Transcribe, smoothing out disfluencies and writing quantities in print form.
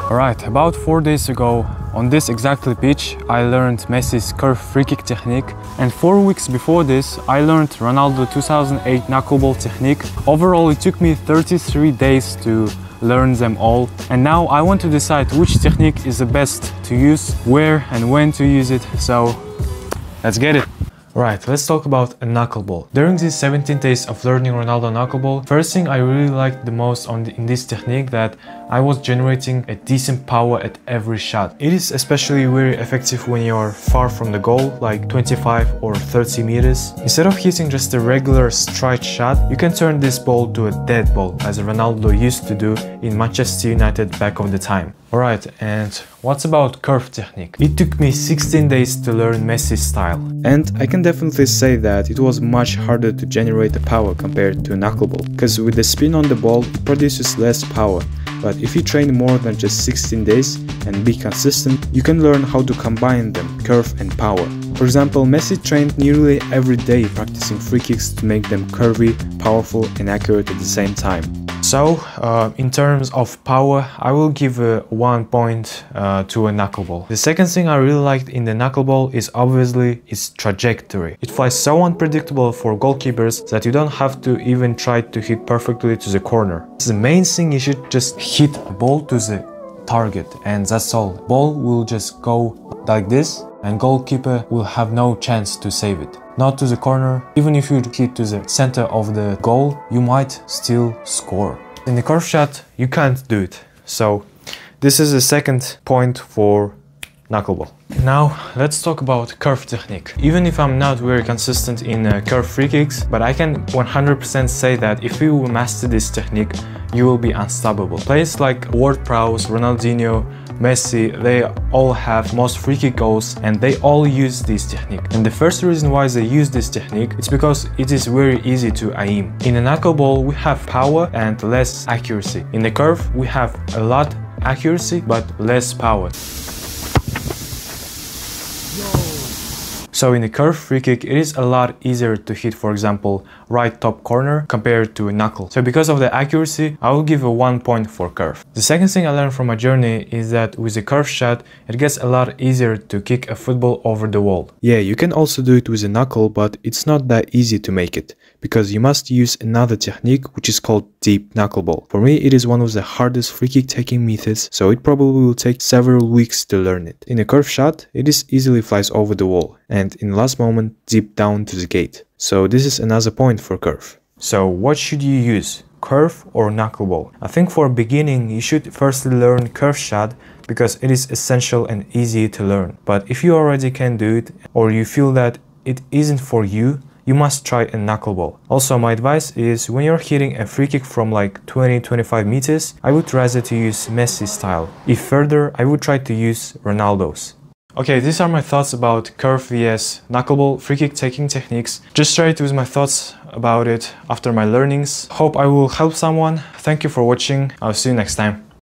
Alright, about 4 days ago, on this exactly pitch, I learned Messi's curve free kick technique, and 4 weeks before this, I learned Ronaldo 2008 knuckleball technique. Overall, it took me 33 days to learn them all, and now I want to decide which technique is the best to use, where and when to use it, so let's get it! Right, let's talk about a knuckleball. During these 17 days of learning Ronaldo knuckleball, first thing I really liked the most in this technique that I was generating a decent power at every shot. It is especially very effective when you are far from the goal, like 25 or 30 meters. Instead of hitting just a regular straight shot, you can turn this ball to a dead ball, as Ronaldo used to do in Manchester United back of the time. Alright, and what's about curve technique? It took me 16 days to learn Messi's style. And I can definitely say that it was much harder to generate the power compared to a knuckleball, because with the spin on the ball, it produces less power. But if you train more than just 16 days and be consistent, you can learn how to combine them, curve and power. For example, Messi trained nearly every day practicing free kicks to make them curvy, powerful and accurate at the same time. So, in terms of power, I will give 1 point to a knuckleball. The second thing I really liked in the knuckleball is obviously its trajectory. It flies so unpredictable for goalkeepers that you don't have to even try to hit perfectly to the corner. The main thing, you should just hit the ball to the target, and that's all. Ball will just go like this, and goalkeeper will have no chance to save it. Not to the corner. Even if you hit to the center of the goal, you might still score. In the curve shot, you can't do it. So this is the second point for knuckleball. Now let's talk about curve technique. Even if I'm not very consistent in curve free kicks, but I can 100% say that if you master this technique, you will be unstoppable. Players like Ward-Prowse, Ronaldinho, Messi, they all have most free kick goals and they all use this technique. And the first reason why they use this technique is because it is very easy to aim. In a knuckleball, we have power and less accuracy. In the curve, we have a lot accuracy but less power. So in the curve free kick, it is a lot easier to hit, for example, right top corner compared to a knuckle. So because of the accuracy, I will give 1 point for curve. The second thing I learned from my journey is that with a curve shot, it gets a lot easier to kick a football over the wall. Yeah, you can also do it with a knuckle, but it's not that easy to make it, because you must use another technique which is called deep knuckleball. For me, it is one of the hardest free kick taking methods, so it probably will take several weeks to learn it. In a curve shot, it is easily flies over the wall, and in the last moment deep down to the gate. So this is another point for curve. So what should you use? Curve or knuckleball? I think for beginning you should firstly learn curve shot because it is essential and easy to learn. But if you already can do it or you feel that it isn't for you, you must try a knuckleball. Also, my advice is when you're hitting a free kick from like 20-25 meters, I would rather to use Messi style. If further, I would try to use Ronaldo's. Okay, these are my thoughts about curve vs knuckleball free kick taking techniques. Just share it with my thoughts about it after my learnings. Hope I will help someone. Thank you for watching. I'll see you next time.